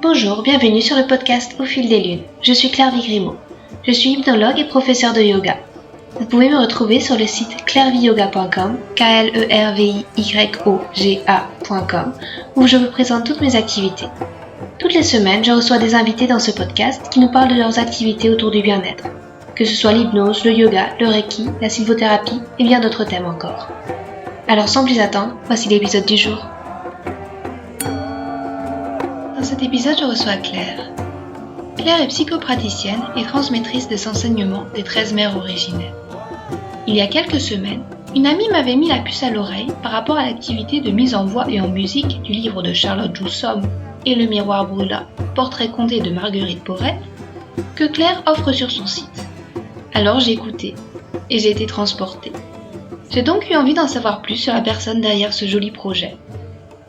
Bonjour, bienvenue sur le podcast Au fil des lunes. Je suis Claire Vigrimaud. Je suis hypnologue et professeure de yoga. Vous pouvez me retrouver sur le site clairviyoga.com, KLERVIYOGA.com, où je vous présente toutes mes activités. Toutes les semaines, je reçois des invités dans ce podcast qui nous parlent de leurs activités autour du bien-être, que ce soit l'hypnose, le yoga, le reiki, la sylvothérapie et bien d'autres thèmes encore. Alors sans plus attendre, voici l'épisode du jour. Dans cet épisode, je reçois Claire. Claire est psychopraticienne et transmettrice des enseignements des 13 mères originelles. Il y a quelques semaines, une amie m'avait mis la puce à l'oreille par rapport à l'activité de mise en voix et en musique du livre de Charlotte Joussomme et Le miroir brûla, portrait conté de Marguerite Porete, que Claire offre sur son site. Alors j'ai écouté et j'ai été transportée. J'ai donc eu envie d'en savoir plus sur la personne derrière ce joli projet.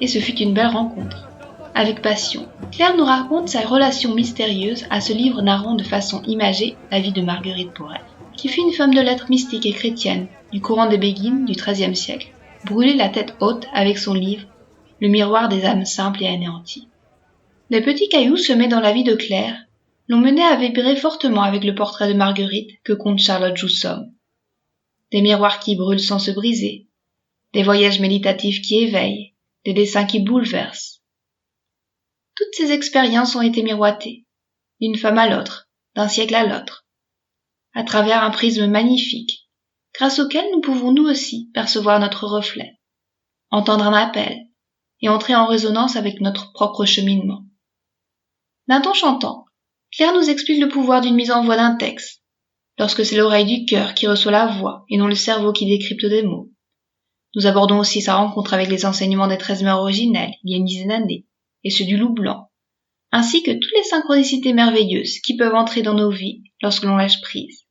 Et ce fut une belle rencontre. Avec passion, Claire nous raconte sa relation mystérieuse à ce livre narrant de façon imagée la vie de Marguerite Porete, qui fut une femme de lettres mystique et chrétienne du courant des Béguines du XIIIe siècle, brûlée la tête haute avec son livre « Le miroir des âmes simples et anéanties ». Les petits cailloux semés dans la vie de Claire l'ont menée à vibrer fortement avec le portrait de Marguerite que conte Charlotte Joussomme. Des miroirs qui brûlent sans se briser, des voyages méditatifs qui éveillent, des dessins qui bouleversent. Toutes ces expériences ont été miroitées, d'une femme à l'autre, d'un siècle à l'autre, à travers un prisme magnifique, grâce auquel nous pouvons nous aussi percevoir notre reflet, entendre un appel et entrer en résonance avec notre propre cheminement. D'un ton chantant, Claire nous explique le pouvoir d'une mise en voix d'un texte, lorsque c'est l'oreille du cœur qui reçoit la voix et non le cerveau qui décrypte des mots. Nous abordons aussi sa rencontre avec les enseignements des 13 mères originelles il y a une dizaine d'années, et ceux du loup blanc, ainsi que toutes les synchronicités merveilleuses qui peuvent entrer dans nos vies lorsque l'on lâche prise.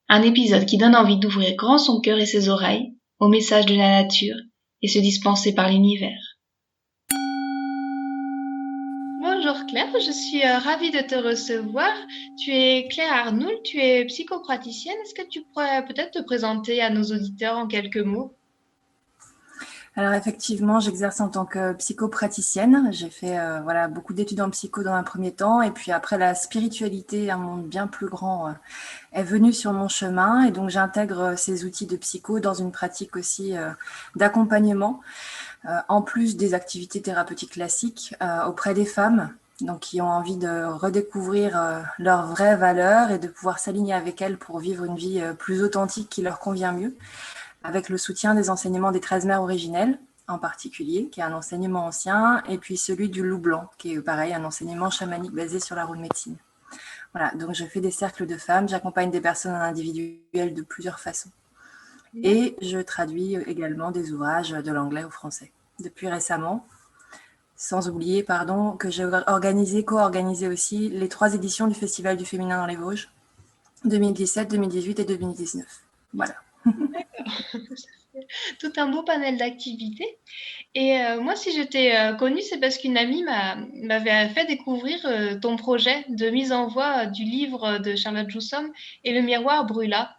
Un épisode qui donne envie d'ouvrir grand son cœur et ses oreilles au message de la nature et se dispenser par l'univers. Bonjour Claire, je suis ravie de te recevoir. Tu es Claire Arnoul, tu es psychopraticienne. Est-ce que tu pourrais peut-être te présenter à nos auditeurs en quelques mots ? Alors effectivement, j'exerce en tant que psychopraticienne. J'ai fait beaucoup d'études en psycho dans un premier temps, et puis après la spiritualité, un monde bien plus grand, est venu sur mon chemin, et donc j'intègre ces outils de psycho dans une pratique aussi d'accompagnement, en plus des activités thérapeutiques classiques auprès des femmes, donc qui ont envie de redécouvrir leurs vraies valeurs et de pouvoir s'aligner avec elles pour vivre une vie plus authentique qui leur convient mieux, avec le soutien des enseignements des 13 mères originelles, en particulier, qui est un enseignement ancien, et puis celui du loup blanc, qui est pareil, un enseignement chamanique basé sur la roue de médecine. Voilà, donc je fais des cercles de femmes, j'accompagne des personnes individuelles de plusieurs façons. Et je traduis également des ouvrages de l'anglais au français. Depuis récemment, sans oublier, que j'ai co-organisé aussi les 3 éditions du Festival du Féminin dans les Vosges, 2017, 2018 et 2019. Voilà. D'accord. Tout un beau panel d'activités. Et moi, si je t'ai connue, c'est parce qu'une amie m'avait fait découvrir ton projet de mise en voix du livre de Charlotte Joussomme et Le miroir brûla.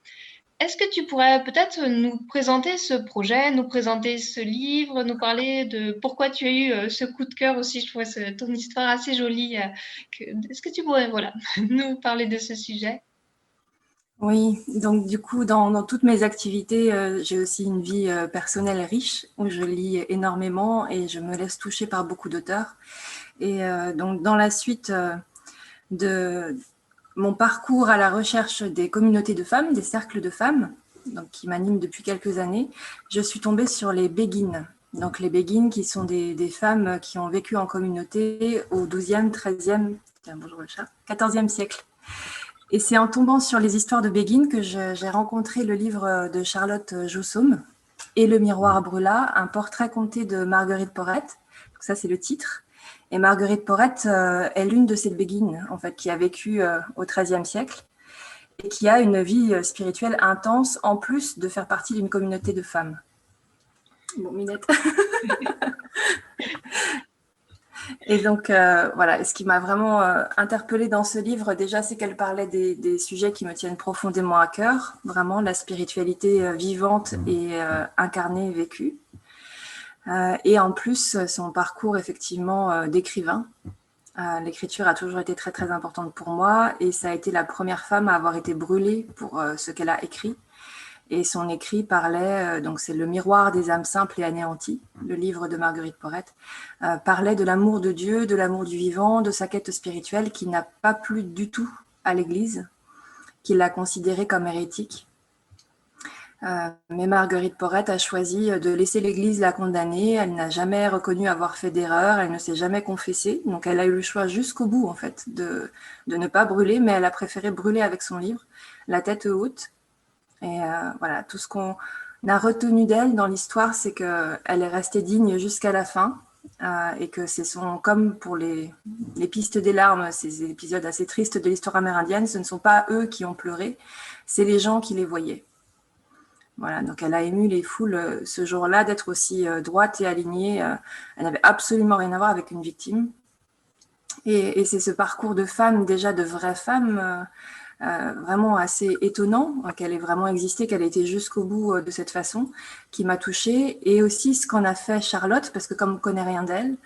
Est-ce que tu pourrais peut-être nous présenter ce projet, nous présenter ce livre, nous parler de pourquoi tu as eu ce coup de cœur aussi? Je trouvais ton histoire assez jolie. Est-ce que tu pourrais nous parler de ce sujet? Oui, donc du coup, dans toutes mes activités, j'ai aussi une vie personnelle riche où je lis énormément et je me laisse toucher par beaucoup d'auteurs. Et donc, dans la suite de mon parcours à la recherche des communautés de femmes, des cercles de femmes, donc, qui m'animent depuis quelques années, je suis tombée sur les Béguines. Donc, les Béguines qui sont des femmes qui ont vécu en communauté au XIIe, XIIIe, bonjour le chat, XIVe siècle. Et c'est en tombant sur les histoires de Béguines que j'ai rencontré le livre de Charlotte Joussomme et Le miroir brûla, un portrait conté de Marguerite Porete. Donc ça, c'est le titre. Et Marguerite Porete est l'une de ces Béguines, en fait, qui a vécu au XIIIe siècle et qui a une vie spirituelle intense, en plus de faire partie d'une communauté de femmes. Bon, Minette. Et donc, ce qui m'a vraiment interpellée dans ce livre, déjà, c'est qu'elle parlait des sujets qui me tiennent profondément à cœur, vraiment la spiritualité vivante et incarnée, vécue. Et en plus, son parcours, effectivement, d'écrivain, L'écriture a toujours été très très importante pour moi et ça a été la première femme à avoir été brûlée pour ce qu'elle a écrit. Et son écrit parlait, donc c'est Le miroir des âmes simples et anéanties, le livre de Marguerite Porete, parlait de l'amour de Dieu, de l'amour du vivant, de sa quête spirituelle qui n'a pas plu du tout à l'Église, qui l'a considérée comme hérétique. Mais Marguerite Porete a choisi de laisser l'Église la condamner. Elle n'a jamais reconnu avoir fait d'erreur, elle ne s'est jamais confessée. Donc elle a eu le choix jusqu'au bout, en fait, de ne pas brûler, mais elle a préféré brûler avec son livre, la tête haute. Et voilà, tout ce qu'on a retenu d'elle dans l'histoire, c'est qu'elle est restée digne jusqu'à la fin. Et que c'est comme pour les pistes des larmes, ces épisodes assez tristes de l'histoire amérindienne, ce ne sont pas eux qui ont pleuré, c'est les gens qui les voyaient. Voilà, donc elle a ému les foules ce jour-là d'être aussi droite et alignée. Elle n'avait absolument rien à voir avec une victime. Et c'est ce parcours de femme, déjà de vraie femme, vraiment assez étonnant, qu'elle ait vraiment existé, qu'elle ait été jusqu'au bout de cette façon, qui m'a touchée. Et aussi ce qu'en a fait Charlotte, parce que comme on ne connaît rien d'elle,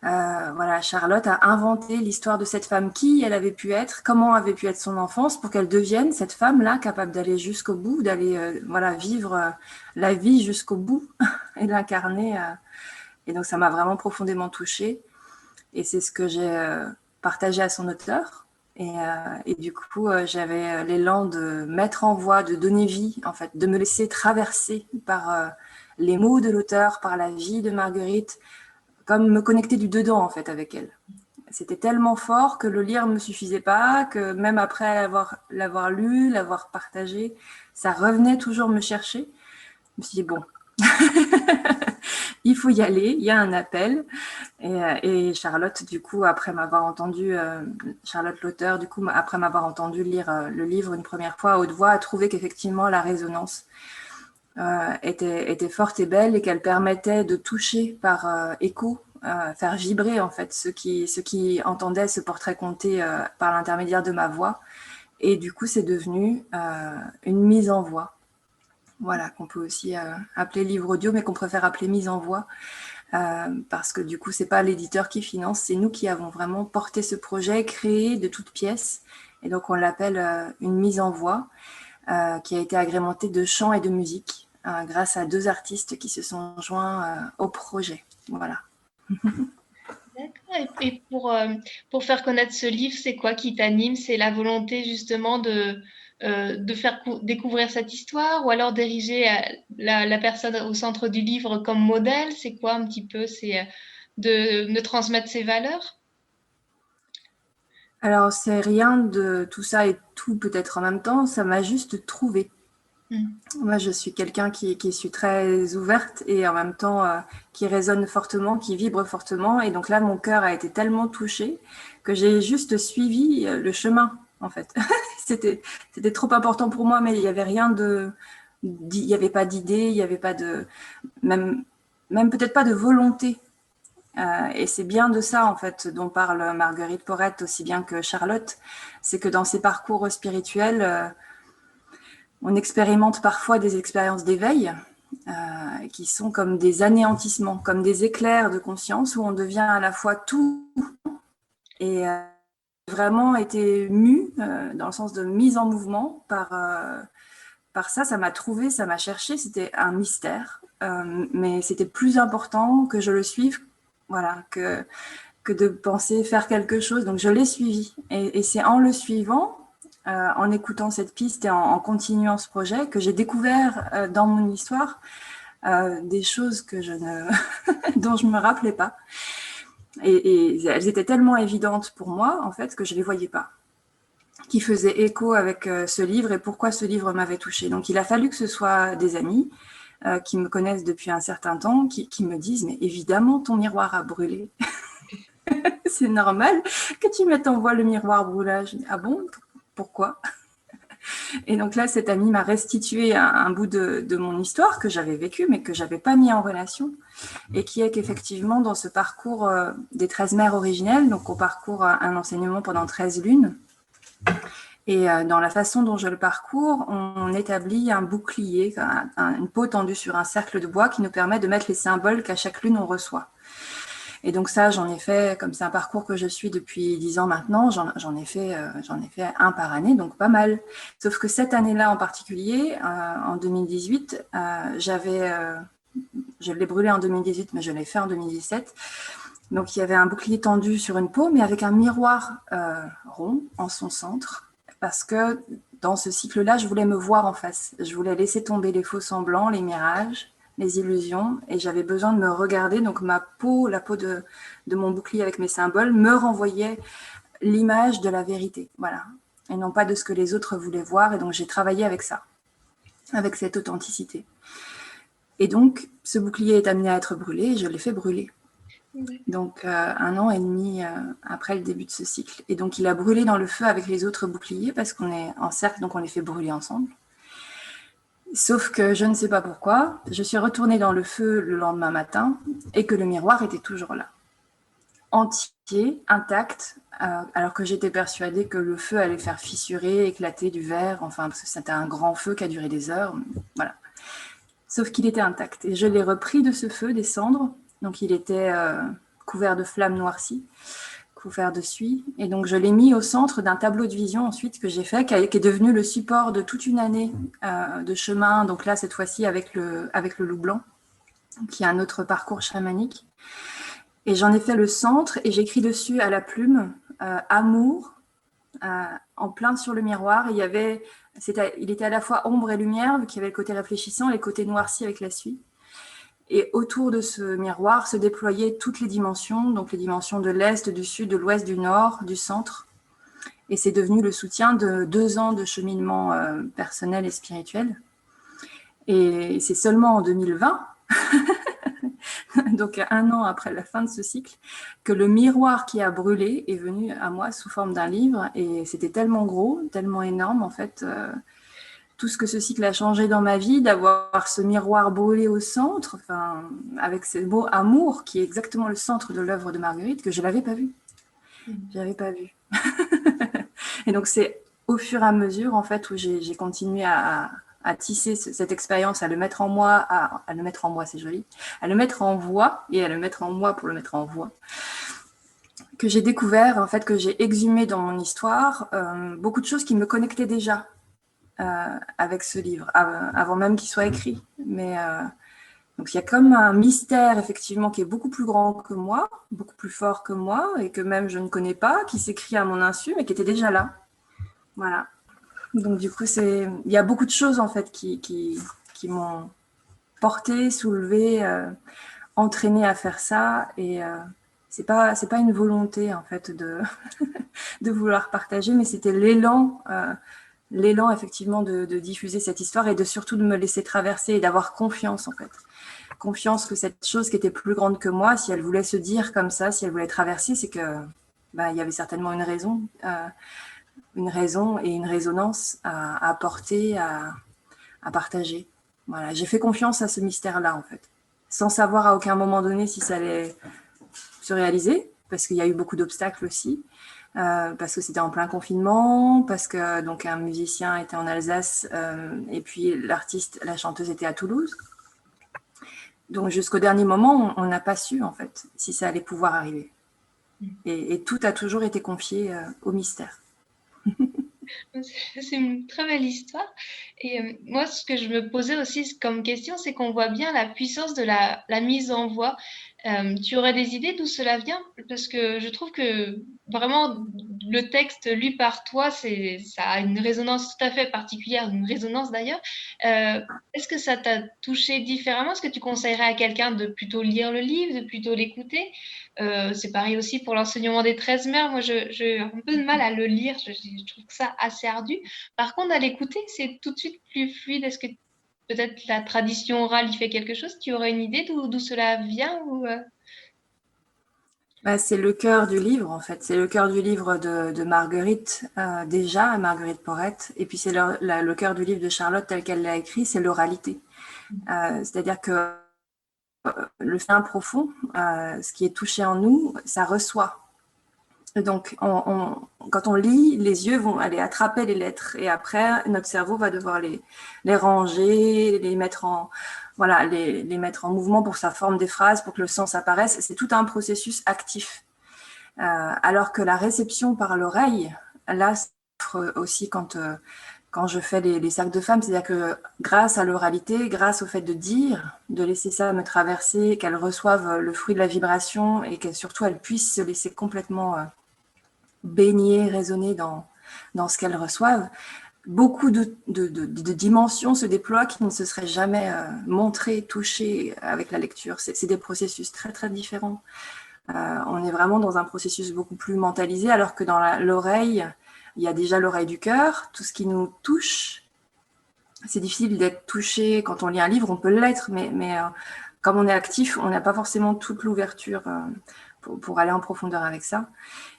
voilà, Charlotte a inventé l'histoire de cette femme, qui elle avait pu être, comment avait pu être son enfance, pour qu'elle devienne cette femme-là, capable d'aller jusqu'au bout, d'aller voilà, vivre la vie jusqu'au bout et l'incarner. Et donc ça m'a vraiment profondément touchée. Et c'est ce que j'ai partagé à son auteur. Et du coup, j'avais l'élan de mettre en voix, de donner vie, en fait, de me laisser traverser par les mots de l'auteur, par la vie de Marguerite, comme me connecter du dedans, en fait, avec elle. C'était tellement fort que le lire ne me suffisait pas, que même après l'avoir lu, l'avoir partagé, ça revenait toujours me chercher. Je me suis dit, bon, il faut y aller, il y a un appel. Et Charlotte, du coup, après m'avoir entendu, Charlotte l'auteur, du coup, après m'avoir entendu lire le livre une première fois à haute voix, a trouvé qu'effectivement la résonance était forte et belle et qu'elle permettait de toucher par écho, faire vibrer en fait ceux qui entendaient ce portrait conté par l'intermédiaire de ma voix. Et du coup, c'est devenu une mise en voix. Voilà, qu'on peut aussi appeler livre audio, mais qu'on préfère appeler mise en voix. Parce que du coup, c'est pas l'éditeur qui finance, c'est nous qui avons vraiment porté ce projet, créé de toutes pièces. Et donc, on l'appelle une mise en voix, qui a été agrémentée de chant et de musique, grâce à 2 artistes qui se sont joints au projet. Voilà. D'accord. Et pour faire connaître ce livre, c'est quoi qui t'anime? C'est la volonté justement de faire découvrir cette histoire ou alors d'ériger la personne au centre du livre comme modèle? C'est quoi un petit peu? C'est de transmettre ses valeurs? Alors, c'est rien de tout ça et tout peut-être en même temps, ça m'a juste trouvé. Moi, je suis quelqu'un qui suis très ouverte et en même temps qui résonne fortement, qui vibre fortement. Et donc là, mon cœur a été tellement touché que j'ai juste suivi le chemin, en fait. C'était trop important pour moi, mais il n'y avait rien il n'y avait pas d'idée, il n'y avait pas de, même peut-être pas de volonté. Et c'est bien de ça, en fait, dont parle Marguerite Porete aussi bien que Charlotte. C'est que dans ces parcours spirituels, on expérimente parfois des expériences d'éveil qui sont comme des anéantissements, comme des éclairs de conscience où on devient à la fois tout et vraiment été mue dans le sens de mise en mouvement par ça. Ça m'a trouvé, ça m'a cherché, c'était un mystère, mais c'était plus important que je le suive, voilà, que de penser faire quelque chose. Donc je l'ai suivi et c'est en le suivant, en écoutant cette piste et en continuant ce projet, que j'ai découvert dans mon histoire des choses que dont je ne me rappelais pas. Et elles étaient tellement évidentes pour moi, en fait, que je ne les voyais pas, qui faisaient écho avec ce livre et pourquoi ce livre m'avait touchée. Donc il a fallu que ce soit des amis qui me connaissent depuis un certain temps, qui me disent « mais évidemment, ton miroir a brûlé ». C'est normal que tu mettes en voie le miroir brûlage. Ah bon? Pourquoi? Et donc là, cette amie m'a restitué un bout de mon histoire que j'avais vécu, mais que je n'avais pas mis en relation. Et qui est qu'effectivement, dans ce parcours des 13 mères originelles, donc on parcourt un enseignement pendant 13 lunes, et dans la façon dont je le parcours, on établit un bouclier, une peau tendue sur un cercle de bois qui nous permet de mettre les symboles qu'à chaque lune on reçoit. Et donc ça, j'en ai fait, comme c'est un parcours que je suis depuis 10 ans maintenant, j'en ai fait un par année, donc pas mal. Sauf que cette année-là en particulier, en 2018, je l'ai brûlé en 2018, mais je l'ai fait en 2017. Donc il y avait un bouclier tendu sur une peau, mais avec un miroir rond en son centre, parce que dans ce cycle-là, je voulais me voir en face. Je voulais laisser tomber les faux semblants, les mirages, les illusions, et j'avais besoin de me regarder. Donc ma peau, la peau de mon bouclier avec mes symboles, me renvoyait l'image de la vérité, voilà, et non pas de ce que les autres voulaient voir. Et donc j'ai travaillé avec ça, avec cette authenticité. Et donc ce bouclier est amené à être brûlé, et je l'ai fait brûler. Donc 1 an et demi après le début de ce cycle. Et donc il a brûlé dans le feu avec les autres boucliers parce qu'on est en cercle, donc on les fait brûler ensemble. Sauf que je ne sais pas pourquoi, je suis retournée dans le feu le lendemain matin et que le miroir était toujours là, entier, intact, alors que j'étais persuadée que le feu allait faire fissurer, éclater du verre, enfin parce que c'était un grand feu qui a duré des heures, voilà. Sauf qu'il était intact. Et je l'ai repris de ce feu, des cendres, donc il était couvert de flammes noircies, couvert de suie. Et donc je l'ai mis au centre d'un tableau de vision ensuite que j'ai fait, qui est devenu le support de toute une année de chemin. Donc là, cette fois-ci, avec le loup blanc, qui est un autre parcours chamanique. Et j'en ai fait le centre et j'écris dessus à la plume amour, en plein sur le miroir. Il était à la fois ombre et lumière, vu qu'il y avait le côté réfléchissant et le côté noirci avec la suie. Et autour de ce miroir se déployaient toutes les dimensions, donc les dimensions de l'Est, du Sud, de l'Ouest, du Nord, du Centre. Et c'est devenu le soutien de 2 ans de cheminement personnel et spirituel. Et c'est seulement en 2020, donc 1 an après la fin de ce cycle, que le miroir qui a brûlé est venu à moi sous forme d'un livre. Et c'était tellement gros, tellement énorme en fait. Tout ce que ce cycle a changé dans ma vie, d'avoir ce miroir brûlé au centre, enfin, avec ce mot amour, qui est exactement le centre de l'œuvre de Marguerite, que je ne l'avais pas vu. Je l'avais pas vu. Et donc, c'est au fur et à mesure, en fait, où j'ai continué à tisser cette expérience, à le mettre en moi, à le mettre en moi, c'est joli, à le mettre en voix, et à le mettre en moi pour le mettre en voix, que j'ai découvert, en fait, que j'ai exhumé dans mon histoire beaucoup de choses qui me connectaient déjà. Avec ce livre, avant même qu'il soit écrit. Mais donc il y a comme un mystère, effectivement, qui est beaucoup plus grand que moi, beaucoup plus fort que moi, et que même je ne connais pas, qui s'écrit à mon insu, mais qui était déjà là. Voilà. Donc du coup, il y a beaucoup de choses, en fait, qui m'ont porté, soulevé, entraîné à faire ça. Et c'est pas une volonté, en fait, de vouloir partager, mais c'était l'élan effectivement de diffuser cette histoire et surtout de me laisser traverser et d'avoir confiance en fait. Confiance que cette chose qui était plus grande que moi, si elle voulait se dire comme ça, si elle voulait traverser, c'est que il y avait certainement une raison et une résonance à apporter, à partager. Voilà, j'ai fait confiance à ce mystère-là en fait, sans savoir à aucun moment donné si ça allait se réaliser, parce qu'il y a eu beaucoup d'obstacles aussi. Parce que c'était en plein confinement, parce que donc un musicien était en Alsace et puis la chanteuse était à Toulouse. Donc jusqu'au dernier moment, on n'a pas su en fait si ça allait pouvoir arriver. Et tout a toujours été confié au mystère. C'est une très belle histoire. Et moi, ce que je me posais aussi comme question, c'est qu'on voit bien la puissance de la mise en voix. Tu aurais des idées d'où cela vient? Parce que je trouve que vraiment, le texte lu par toi, ça a une résonance tout à fait particulière, une résonance d'ailleurs. Est-ce que ça t'a touché différemment? Est-ce que tu conseillerais à quelqu'un de plutôt lire le livre, de plutôt l'écouter? C'est pareil aussi pour l'enseignement des 13 mères. Moi, j'ai un peu de mal à le lire. Je trouve que ça assez ardu. Par contre, à l'écouter, c'est tout de suite plus fluide. Est-ce que peut-être la tradition orale y fait quelque chose? Tu aurais une idée d'où cela vient ou C'est le cœur du livre en fait. C'est le cœur du livre de Marguerite déjà, Marguerite Porrette. Et puis c'est le cœur du livre de Charlotte tel qu'elle l'a écrit, c'est l'oralité. C'est-à-dire que le fin profond, ce qui est touché en nous, ça reçoit. Donc, quand on lit, les yeux vont aller attraper les lettres et après, notre cerveau va devoir les ranger, voilà, les mettre en mouvement pour que ça forme des phrases, pour que le sens apparaisse. C'est tout un processus actif. Alors que la réception par l'oreille, là, ça offre aussi quand je fais les cercles de femmes, c'est-à-dire que grâce à l'oralité, grâce au fait de dire, de laisser ça me traverser, qu'elles reçoivent le fruit de la vibration et que surtout elles puissent se laisser complètement baigner, résonner dans ce qu'elles reçoivent, beaucoup de dimensions se déploient qui ne se seraient jamais montrées, touchées avec la lecture. C'est des processus très, très différents. On est vraiment dans un processus beaucoup plus mentalisé, alors que dans l'oreille, il y a déjà l'oreille du cœur, tout ce qui nous touche. C'est difficile d'être touché quand on lit un livre, on peut l'être, mais comme on est actif, on n'a pas forcément toute l'ouverture pour aller en profondeur avec ça.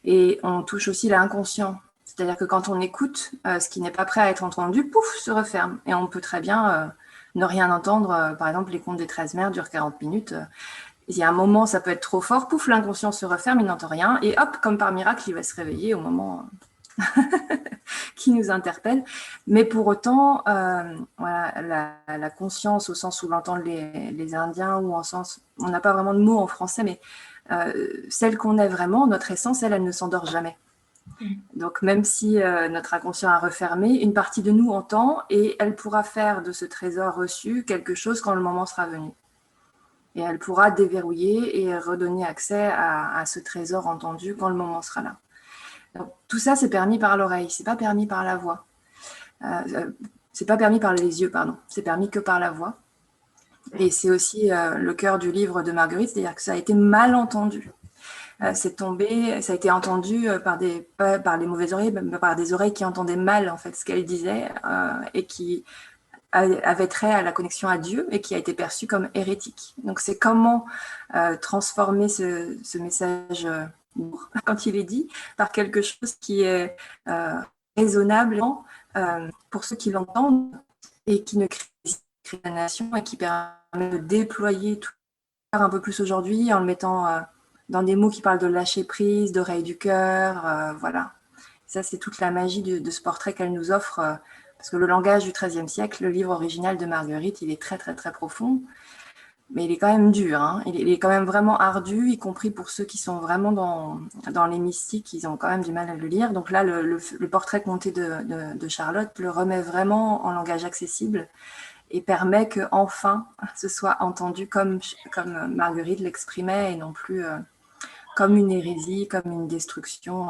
Et on touche aussi l'inconscient. C'est-à-dire que quand on écoute, ce qui n'est pas prêt à être entendu, pouf, se referme. Et on peut très bien ne rien entendre. Par exemple, les contes des 13 mères durent 40 minutes. Il y a un moment, ça peut être trop fort, pouf, l'inconscient se referme, il n'entend rien. Et hop, comme par miracle, il va se réveiller au moment qui nous interpelle. Mais pour autant, voilà, la conscience au sens où l'entendent les Indiens, ou en sens, on n'a pas vraiment de mots en français, mais celle qu'on est vraiment, notre essence, elle ne s'endort jamais. Donc même si notre inconscient a refermé, une partie de nous entend et elle pourra faire de ce trésor reçu quelque chose quand le moment sera venu. Et elle pourra déverrouiller et redonner accès à ce trésor entendu quand le moment sera là. Donc, tout ça, c'est permis par l'oreille, c'est pas permis par la voix. C'est pas permis par les yeux, pardon. C'est permis que par la voix. Et c'est aussi le cœur du livre de Marguerite, c'est-à-dire que ça a été mal entendu. C'est tombé, ça a été entendu pas par les mauvaises oreilles, mais par des oreilles qui entendaient mal en fait ce qu'elle disait et qui avait trait à la connexion à Dieu et qui a été perçu comme hérétique. Donc c'est comment transformer ce message quand il est dit par quelque chose qui est raisonnable pour ceux qui l'entendent et qui ne crée la nation et qui permet de déployer tout un peu plus aujourd'hui en le mettant dans des mots qui parlent de lâcher prise, d'oreille du cœur, voilà. Ça, c'est toute la magie de ce portrait qu'elle nous offre, parce que le langage du XIIIe siècle, le livre original de Marguerite, il est très, très, très profond, mais il est quand même dur, hein. Il est quand même vraiment ardu, y compris pour ceux qui sont vraiment dans les mystiques, ils ont quand même du mal à le lire. Donc là, le portrait compté de Charlotte le remet vraiment en langage accessible et permet qu'enfin ce soit entendu comme Marguerite l'exprimait et non plus comme une hérésie, comme une destruction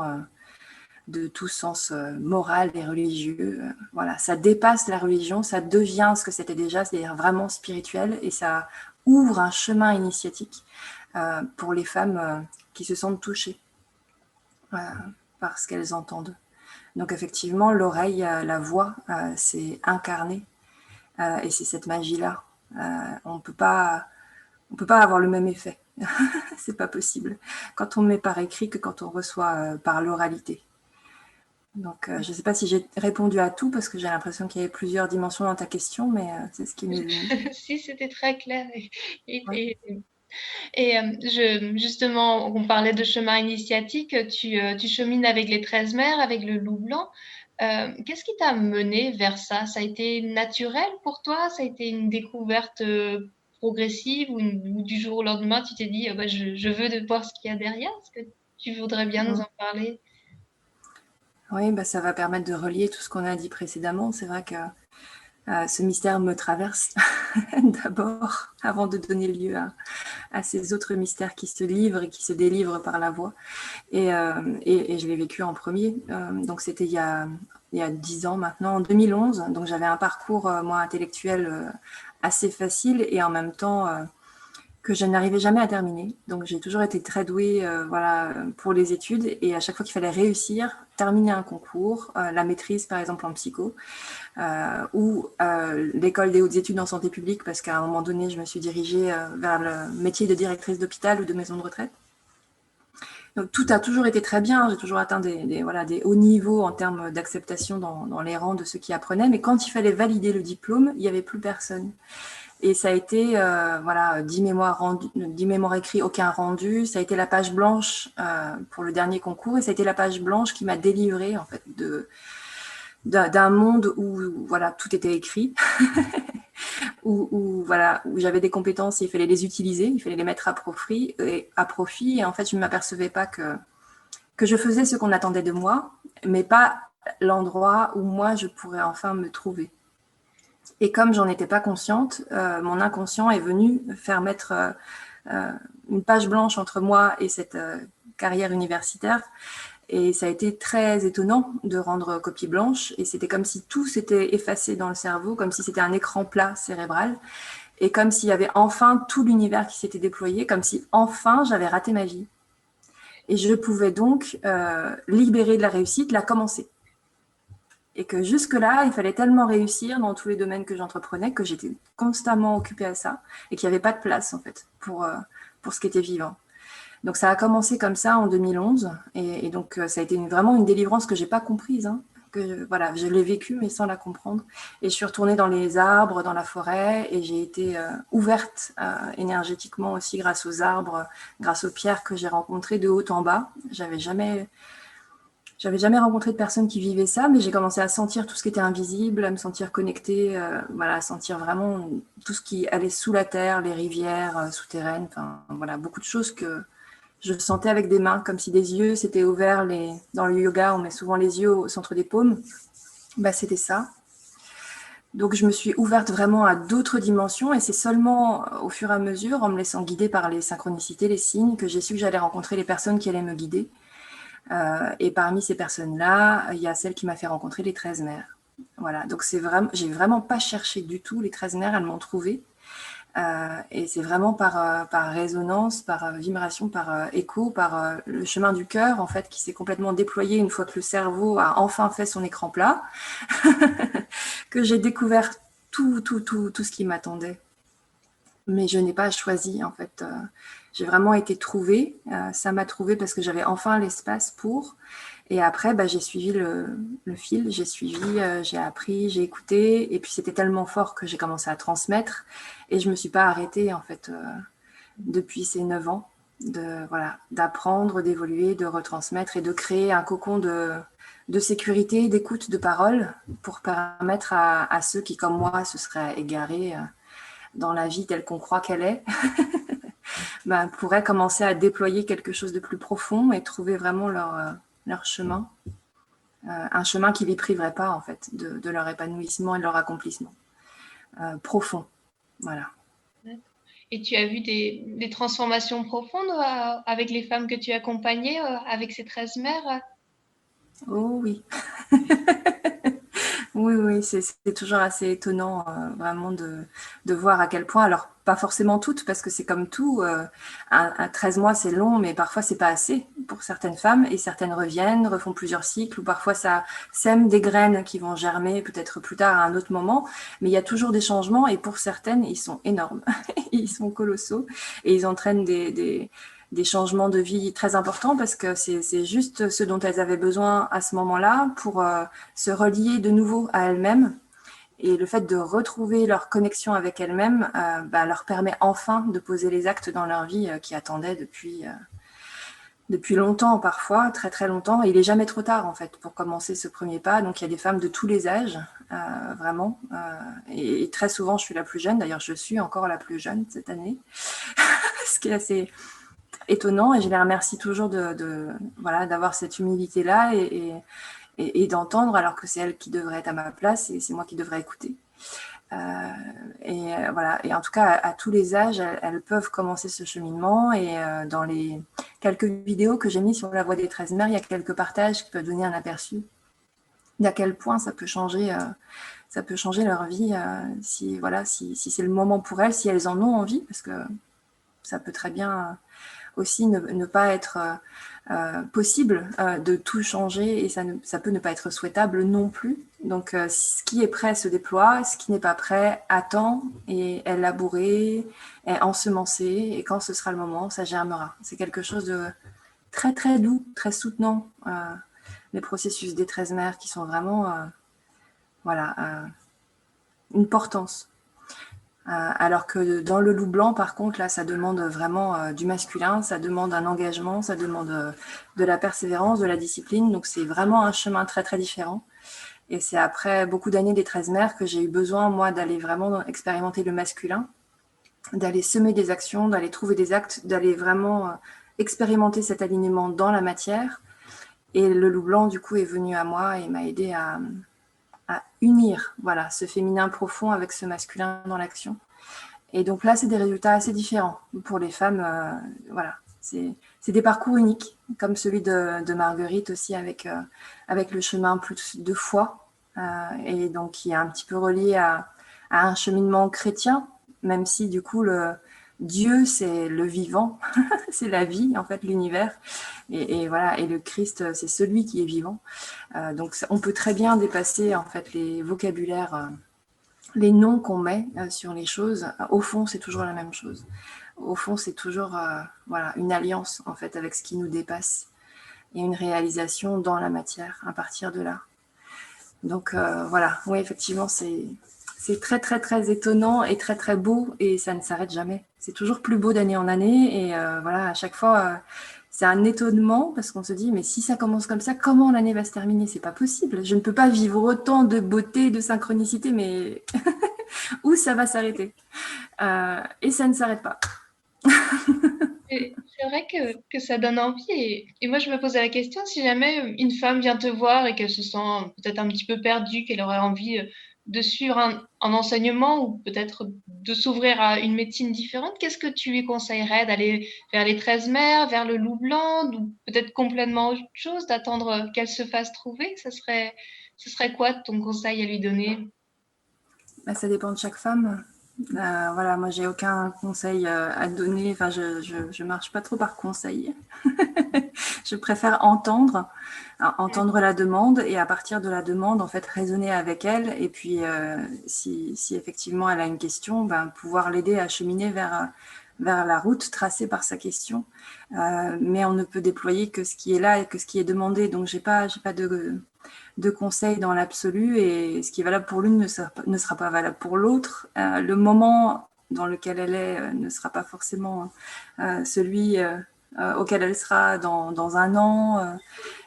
de tout sens moral et religieux. Voilà, ça dépasse la religion, ça devient ce que c'était déjà, c'est-à-dire vraiment spirituel, et ça ouvre un chemin initiatique pour les femmes qui se sentent touchées par ce qu'elles entendent. Donc effectivement, l'oreille, la voix, c'est incarné, et c'est cette magie-là. On peut pas avoir le même effet. C'est pas possible quand on met par écrit que quand on reçoit par l'oralité. Donc, je ne sais pas si j'ai répondu à tout parce que j'ai l'impression qu'il y avait plusieurs dimensions dans ta question, mais c'est ce qui m'est venu. Si, c'était très clair. Ouais. Justement, on parlait de chemin initiatique. Tu chemines avec les 13 mers, avec le loup blanc. Qu'est-ce qui t'a mené vers ça? Ça a été naturel pour toi? Ça a été une découverte progressive ou du jour au lendemain, tu t'es dit, ah bah, je veux voir ce qu'il y a derrière? Est-ce que tu voudrais bien nous en parler? Oui, bah, ça va permettre de relier tout ce qu'on a dit précédemment. C'est vrai que ce mystère me traverse d'abord, avant de donner lieu à ces autres mystères qui se livrent et qui se délivrent par la voix. Et je l'ai vécu en premier. Donc c'était il y a 10 ans maintenant, en 2011. Donc j'avais un parcours, moi, intellectuel assez facile et en même temps que je n'arrivais jamais à terminer. Donc j'ai toujours été très douée voilà, pour les études, et à chaque fois qu'il fallait réussir, terminer un concours, la maîtrise par exemple en psycho, ou l'école des hautes études en santé publique, parce qu'à un moment donné, je me suis dirigée vers le métier de directrice d'hôpital ou de maison de retraite. Donc tout a toujours été très bien, j'ai toujours atteint des hauts niveaux en termes d'acceptation dans les rangs de ceux qui apprenaient, mais quand il fallait valider le diplôme, il n'y avait plus personne. Et ça a été, voilà, 10 mémoires écrits, aucun rendu. Ça a été la page blanche pour le dernier concours. Et ça a été la page blanche qui m'a délivrée, en fait, d'un monde où, voilà, tout était écrit. Voilà, où j'avais des compétences et il fallait les utiliser, il fallait les mettre à profit. Et en fait, je ne m'apercevais pas que je faisais ce qu'on attendait de moi, mais pas l'endroit où moi, je pourrais enfin me trouver. Et comme j'en étais pas consciente, mon inconscient est venu faire mettre une page blanche entre moi et cette carrière universitaire. Et ça a été très étonnant de rendre copie blanche. Et c'était comme si tout s'était effacé dans le cerveau, comme si c'était un écran plat cérébral. Et comme s'il y avait enfin tout l'univers qui s'était déployé, comme si enfin j'avais raté ma vie. Et je pouvais donc libérer de la réussite, la commencer. Et que jusque-là, il fallait tellement réussir dans tous les domaines que j'entreprenais que j'étais constamment occupée à ça et qu'il n'y avait pas de place, en fait, pour ce qui était vivant. Donc, ça a commencé comme ça en 2011. Et donc, ça a été vraiment une délivrance que je n'ai pas comprise. Hein, voilà, je l'ai vécue, mais sans la comprendre. Et je suis retournée dans les arbres, dans la forêt, et j'ai été ouverte énergétiquement aussi grâce aux arbres, grâce aux pierres que j'ai rencontrées de haut en bas. J'avais jamais rencontré de personnes qui vivaient ça, mais j'ai commencé à sentir tout ce qui était invisible, à me sentir connectée, voilà, à sentir vraiment tout ce qui allait sous la terre, les rivières souterraines, enfin voilà, beaucoup de choses que je sentais avec des mains, comme si des yeux s'étaient ouverts. Dans le yoga, on met souvent les yeux au centre des paumes. Bah, c'était ça. Donc je me suis ouverte vraiment à d'autres dimensions et c'est seulement au fur et à mesure, en me laissant guider par les synchronicités, les signes, que j'ai su que j'allais rencontrer les personnes qui allaient me guider. Et parmi ces personnes-là, il y a celle qui m'a fait rencontrer les 13 mères. Voilà, donc j'ai vraiment pas cherché du tout les 13 mères, elles m'ont trouvée. Et c'est vraiment par résonance, par vibration, par écho, par le chemin du cœur, en fait, qui s'est complètement déployé une fois que le cerveau a enfin fait son écran plat, que j'ai découvert tout ce qui m'attendait. Mais je n'ai pas choisi, en fait. J'ai vraiment été trouvée. Ça m'a trouvée parce que j'avais enfin l'espace pour. Et après, bah, j'ai suivi le fil, j'ai appris, j'ai écouté. Et puis, c'était tellement fort que j'ai commencé à transmettre. Et je ne me suis pas arrêtée, en fait, depuis ces 9 ans, d'apprendre, d'évoluer, de retransmettre et de créer un cocon de sécurité, d'écoute, de parole pour permettre à ceux qui, comme moi, se seraient égarés dans la vie telle qu'on croit qu'elle est, pourraient commencer à déployer quelque chose de plus profond et trouver vraiment leur chemin, un chemin qui ne les priverait pas en fait de leur épanouissement et de leur accomplissement profond. Voilà. Et tu as vu des transformations profondes avec les femmes que tu accompagnais, avec ces 13 mères? Oh oui. Oui, c'est toujours assez étonnant vraiment de voir à quel point, alors pas forcément toutes, parce que c'est comme tout, 13 mois c'est long, mais parfois c'est pas assez pour certaines femmes, et certaines reviennent, refont plusieurs cycles, ou parfois ça sème des graines qui vont germer peut-être plus tard à un autre moment, mais il y a toujours des changements, et pour certaines, ils sont énormes, ils sont colossaux, et ils entraînent des changements de vie très importants parce que c'est juste ce dont elles avaient besoin à ce moment-là pour se relier de nouveau à elles-mêmes. Et le fait de retrouver leur connexion avec elles-mêmes leur permet enfin de poser les actes dans leur vie qui attendaient depuis longtemps parfois, très très longtemps. Et il n'est jamais trop tard en fait pour commencer ce premier pas. Donc il y a des femmes de tous les âges, vraiment. Et très souvent je suis la plus jeune. D'ailleurs je suis encore la plus jeune cette année. Ce qui est assez étonnant et je les remercie toujours d'avoir cette humilité-là et d'entendre alors que c'est elle qui devrait être à ma place et c'est moi qui devrais écouter. Voilà. Et en tout cas, à tous les âges, elles peuvent commencer ce cheminement et dans les quelques vidéos que j'ai mises sur la voie des 13 mères, il y a quelques partages qui peuvent donner un aperçu d'à quel point ça peut changer leur vie si c'est le moment pour elles, si elles en ont envie, parce que ça peut très bien aussi ne pas être possible de tout changer et ça peut ne pas être souhaitable non plus. Donc ce qui est prêt se déploie, ce qui n'est pas prêt attend et est labouré, est ensemencé et quand ce sera le moment, ça germera. C'est quelque chose de très très doux, très soutenant, les processus des 13 mères qui sont vraiment une portance. Alors que dans le loup blanc, par contre, là, ça demande vraiment du masculin, ça demande un engagement, ça demande de la persévérance, de la discipline. Donc, c'est vraiment un chemin très, très différent. Et c'est après beaucoup d'années des 13 mères que j'ai eu besoin, moi, d'aller vraiment expérimenter le masculin, d'aller semer des actions, d'aller trouver des actes, d'aller vraiment expérimenter cet alignement dans la matière. Et le loup blanc, du coup, est venu à moi et m'a aidé à unir voilà, ce féminin profond avec ce masculin dans l'action. Et donc là, c'est des résultats assez différents pour les femmes. Voilà, c'est des parcours uniques, comme celui de Marguerite aussi, avec le chemin plus de foi, et donc qui est un petit peu relié à un cheminement chrétien, même si du coup, Dieu, c'est le vivant, c'est la vie, en fait, l'univers. Et voilà, et le Christ, c'est celui qui est vivant. Donc, on peut très bien dépasser, en fait, les vocabulaires, les noms qu'on met sur les choses. Au fond, c'est toujours la même chose. Au fond, c'est toujours voilà, une alliance, en fait, avec ce qui nous dépasse et une réalisation dans la matière à partir de là. Donc, voilà, oui, effectivement, c'est très, très, très étonnant et très, très beau, et ça ne s'arrête jamais. C'est toujours plus beau d'année en année, et voilà, à chaque fois, c'est un étonnement, parce qu'on se dit, mais si ça commence comme ça, comment l'année va se terminer? C'est pas possible. Je ne peux pas vivre autant de beauté, de synchronicité, mais où ça va s'arrêter? Et ça ne s'arrête pas. C'est vrai que ça donne envie et moi je me posais la question si jamais une femme vient te voir et qu'elle se sent peut-être un petit peu perdue, qu'elle aurait envie de suivre un enseignement ou peut-être de s'ouvrir à une médecine différente, qu'est-ce que tu lui conseillerais? D'aller vers les 13 mers, vers le loup blanc ou peut-être complètement autre chose, d'attendre qu'elle se fasse trouver? Ce serait quoi ton conseil à lui donner? Ça dépend de chaque femme. Voilà, moi j'ai aucun conseil à donner. Enfin, je marche pas trop par conseil. Je préfère entendre la demande, et à partir de la demande, en fait, raisonner avec elle. Et puis, si effectivement elle a une question, pouvoir l'aider à cheminer vers la route tracée par sa question. Mais on ne peut déployer que ce qui est là et que ce qui est demandé. Donc, j'ai pas de conseils dans l'absolu, et ce qui est valable pour l'une ne sera pas valable pour l'autre. Le moment dans lequel elle est ne sera pas forcément celui auquel elle sera dans un an.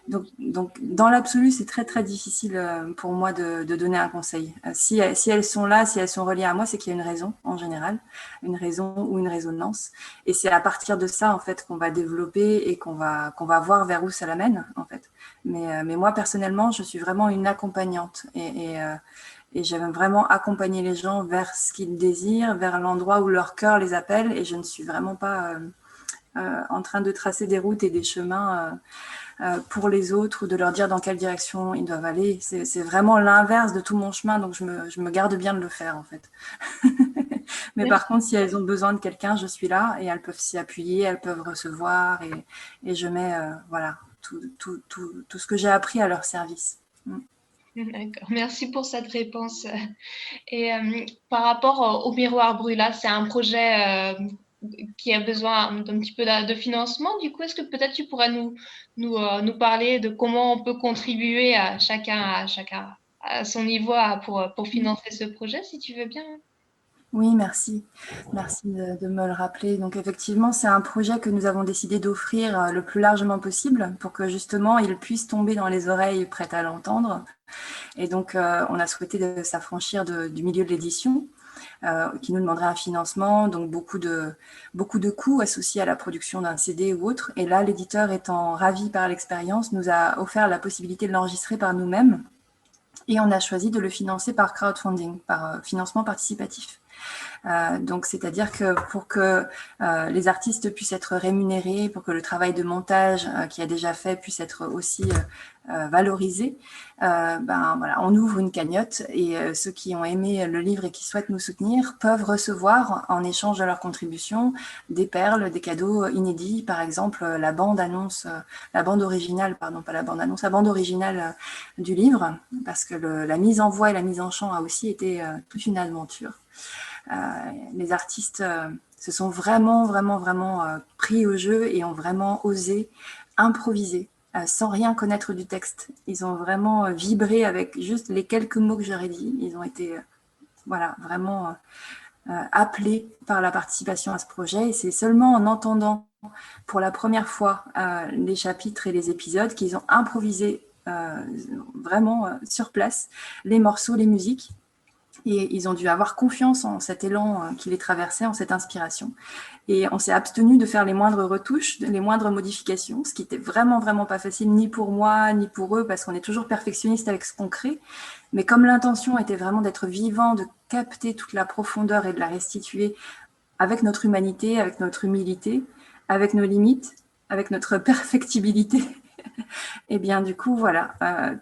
Donc, dans l'absolu, c'est très, très difficile pour moi de donner un conseil. Si elles sont là, si elles sont reliées à moi, c'est qu'il y a une raison, en général, une raison ou une résonance. Et c'est à partir de ça, en fait, qu'on va développer et qu'on va voir vers où ça l'amène, en fait. Mais moi, personnellement, je suis vraiment une accompagnante. Et j'aime vraiment accompagner les gens vers ce qu'ils désirent, vers l'endroit où leur cœur les appelle. Et je ne suis vraiment pas en train de tracer des routes et des chemins pour les autres, ou de leur dire dans quelle direction ils doivent aller. C'est vraiment l'inverse de tout mon chemin, donc je me garde bien de le faire, en fait. Mais par contre, si elles ont besoin de quelqu'un, je suis là, et elles peuvent s'y appuyer, elles peuvent recevoir, et je mets voilà, tout ce que j'ai appris à leur service. D'accord, merci pour cette réponse. Et par rapport au miroir brûlant, c'est un projet qui a besoin d'un petit peu de financement. Du coup, est-ce que peut-être tu pourrais nous parler de comment on peut contribuer à chacun à son niveau pour financer ce projet, si tu veux bien? Oui, merci. Merci de me le rappeler. Donc effectivement, c'est un projet que nous avons décidé d'offrir le plus largement possible, pour que justement il puisse tomber dans les oreilles prêtes à l'entendre. Et donc, on a souhaité s'affranchir du milieu de l'édition, qui nous demanderait un financement, donc beaucoup de coûts associés à la production d'un CD ou autre. Et là, l'éditeur, étant ravi par l'expérience, nous a offert la possibilité de l'enregistrer par nous-mêmes. Et on a choisi de le financer par crowdfunding, par financement participatif. Donc, c'est-à-dire que pour que les artistes puissent être rémunérés, pour que le travail de montage qui a déjà fait puisse être aussi valorisé, voilà, on ouvre une cagnotte, et ceux qui ont aimé le livre et qui souhaitent nous soutenir peuvent recevoir, en échange de leur contribution, des perles, des cadeaux inédits. Par exemple, la bande originale, pardon, pas la bande annonce, la bande originale du livre, parce que la mise en voix et la mise en chant a aussi été toute une aventure. Les artistes se sont vraiment pris au jeu et ont vraiment osé improviser sans rien connaître du texte. Ils ont vraiment vibré avec juste les quelques mots que j'aurais dit. Ils ont été voilà, vraiment appelés par la participation à ce projet. Et c'est seulement en entendant pour la première fois les chapitres et les épisodes qu'ils ont improvisé vraiment sur place les morceaux, les musiques. Et ils ont dû avoir confiance en cet élan qui les traversait, en cette inspiration. Et on s'est abstenu de faire les moindres retouches, les moindres modifications, ce qui était vraiment, vraiment pas facile, ni pour moi, ni pour eux, parce qu'on est toujours perfectionniste avec ce qu'on crée. Mais comme l'intention était vraiment d'être vivant, de capter toute la profondeur et de la restituer avec notre humanité, avec notre humilité, avec nos limites, avec notre perfectibilité, et bien du coup, voilà,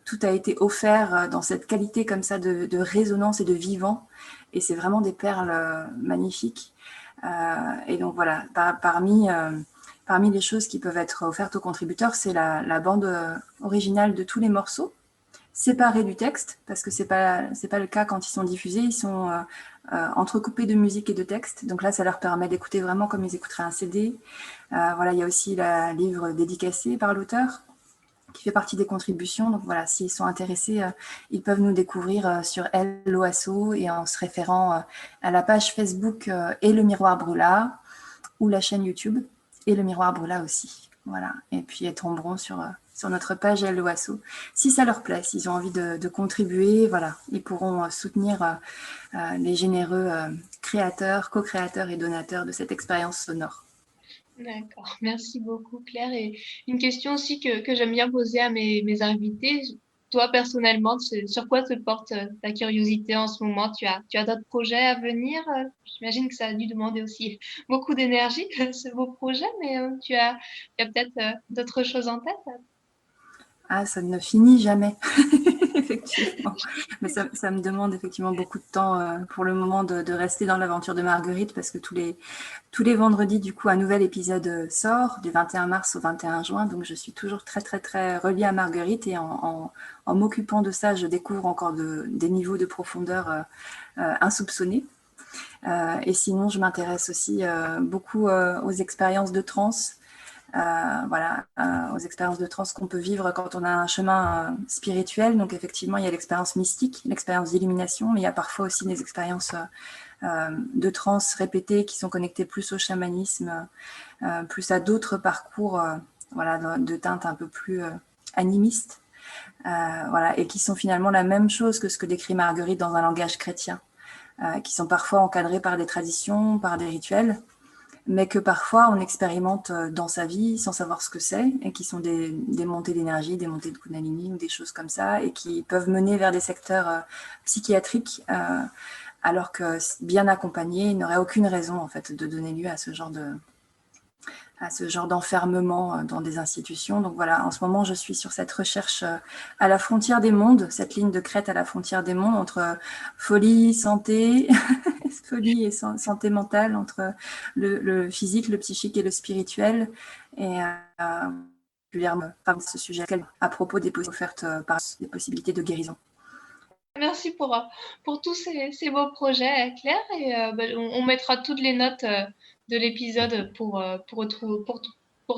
tout a été offert dans cette qualité comme ça de résonance et de vivant. Et c'est vraiment des perles magnifiques. Et donc voilà, parmi les choses qui peuvent être offertes aux contributeurs, c'est la bande originale de tous les morceaux, séparés du texte, parce que c'est pas le cas quand ils sont diffusés, ils sont entrecoupés de musique et de texte. Donc là, ça leur permet d'écouter vraiment comme ils écouteraient un CD. Voilà, il y a aussi le livre dédicacé par l'auteur, qui fait partie des contributions. Donc voilà, s'ils sont intéressés, ils peuvent nous découvrir sur LOASO et en se référant à la page Facebook et le Miroir Brûla, ou la chaîne YouTube et le Miroir Brûla aussi. Voilà. Et puis ils tomberont sur notre page LOASO. Si ça leur plaît, s'ils ont envie de contribuer, voilà, ils pourront soutenir les généreux créateurs, co-créateurs et donateurs de cette expérience sonore. D'accord, merci beaucoup Claire. Et une question aussi que j'aime bien poser à mes invités. Toi, personnellement, sur quoi te porte ta curiosité en ce moment? Tu as d'autres projets à venir? J'imagine que ça a dû demander aussi beaucoup d'énergie, ce beau projet, mais tu as peut-être d'autres choses en tête? Ah, ça ne finit jamais, effectivement. Mais ça me demande effectivement beaucoup de temps pour le moment de rester dans l'aventure de Marguerite, parce que tous les vendredis, du coup, un nouvel épisode sort du 21 mars au 21 juin. Donc, je suis toujours très, très, très reliée à Marguerite, et en m'occupant de ça, je découvre encore des niveaux de profondeur insoupçonnés. Et sinon, je m'intéresse aussi beaucoup aux expériences de transe. Voilà, aux expériences de transe qu'on peut vivre quand on a un chemin spirituel. Donc effectivement, il y a l'expérience mystique, l'expérience d'illumination, mais il y a parfois aussi des expériences de transe répétées qui sont connectées plus au chamanisme, plus à d'autres parcours voilà, de teinte un peu plus animiste, voilà, et qui sont finalement la même chose que ce que décrit Marguerite dans un langage chrétien, qui sont parfois encadrés par des traditions, par des rituels, mais que parfois on expérimente dans sa vie sans savoir ce que c'est, et qui sont des montées d'énergie, des montées de Kundalini ou des choses comme ça, et qui peuvent mener vers des secteurs psychiatriques, alors que bien accompagnés, il n'aurait aucune raison en fait de donner lieu à ce genre d'enfermement dans des institutions. Donc voilà, en ce moment, je suis sur cette recherche à la frontière des mondes, cette ligne de crête à la frontière des mondes, entre folie, santé, folie et santé mentale, entre le physique, le psychique et le spirituel. Et particulièrement par ce sujet à propos des offertes par des possibilités de guérison. Merci pour tous ces beaux projets, Claire. Et on mettra toutes les notes de l'épisode pour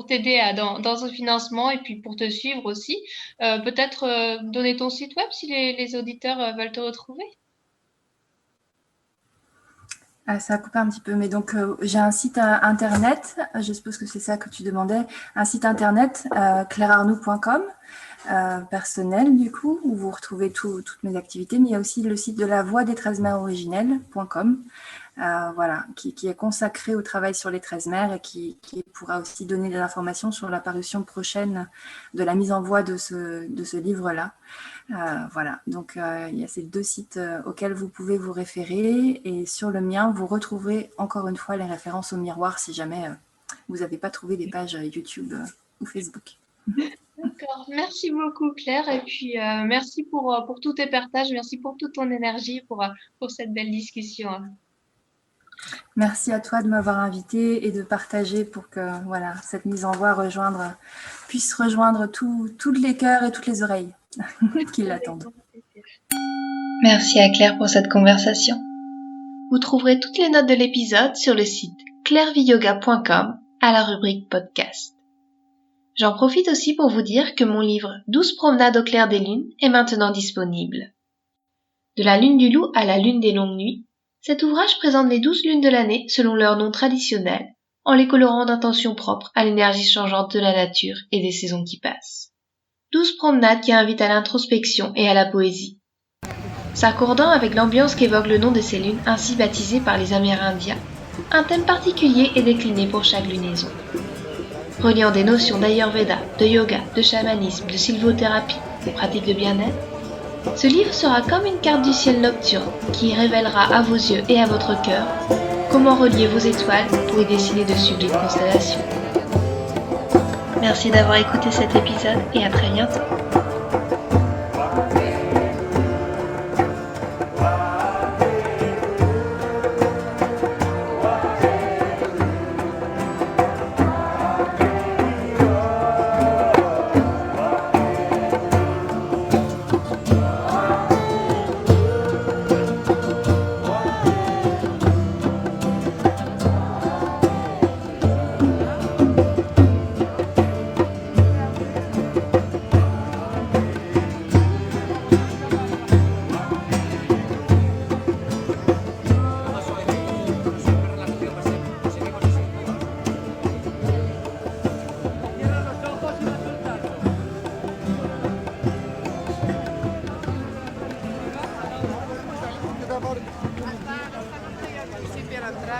t'aider dans ce financement et puis pour te suivre aussi. Peut-être donner ton site web si les auditeurs veulent te retrouver. Ça a coupé un petit peu, mais donc j'ai un site internet, je suppose que c'est ça que tu demandais, un site internet, clairearnoux.com, personnel du coup, où vous retrouvez toutes mes activités, mais il y a aussi le site de la voix des 13 mères originelles.com, voilà, qui est consacré au travail sur les 13 mères, et qui pourra aussi donner des informations sur la parution prochaine de la mise en voix de ce livre-là. Voilà, donc il y a ces deux sites auxquels vous pouvez vous référer, et sur le mien, vous retrouverez encore une fois les références au miroir si jamais vous n'avez pas trouvé des pages YouTube ou Facebook. D'accord, merci beaucoup Claire, et puis merci pour tous tes partages, merci pour toute ton énergie, pour cette belle discussion. Merci à toi de m'avoir invitée et de partager pour que voilà, cette mise en voix puisse rejoindre tous les cœurs et toutes les oreilles qui l'attendent. Merci à Claire pour cette conversation. Vous trouverez toutes les notes de l'épisode sur le site claireviyoga.com à la rubrique podcast. J'en profite aussi pour vous dire que mon livre 12 promenades au clair des lunes est maintenant disponible. De la lune du loup à la lune des longues nuits, Cet ouvrage présente les 12 lunes de l'année selon leur nom traditionnel, en les colorant d'intentions propres à l'énergie changeante de la nature et des saisons qui passent. 12 promenades qui invitent à l'introspection et à la poésie. S'accordant avec l'ambiance qu'évoque le nom de ces lunes ainsi baptisées par les Amérindiens, un thème particulier est décliné pour chaque lunaison. Reliant des notions d'Ayurveda, de yoga, de chamanisme, de sylvothérapie, de pratiques de bien-être, ce livre sera comme une carte du ciel nocturne qui révélera à vos yeux et à votre cœur comment relier vos étoiles pour y dessiner de sublimes constellations. Merci d'avoir écouté cet épisode et à très bientôt. La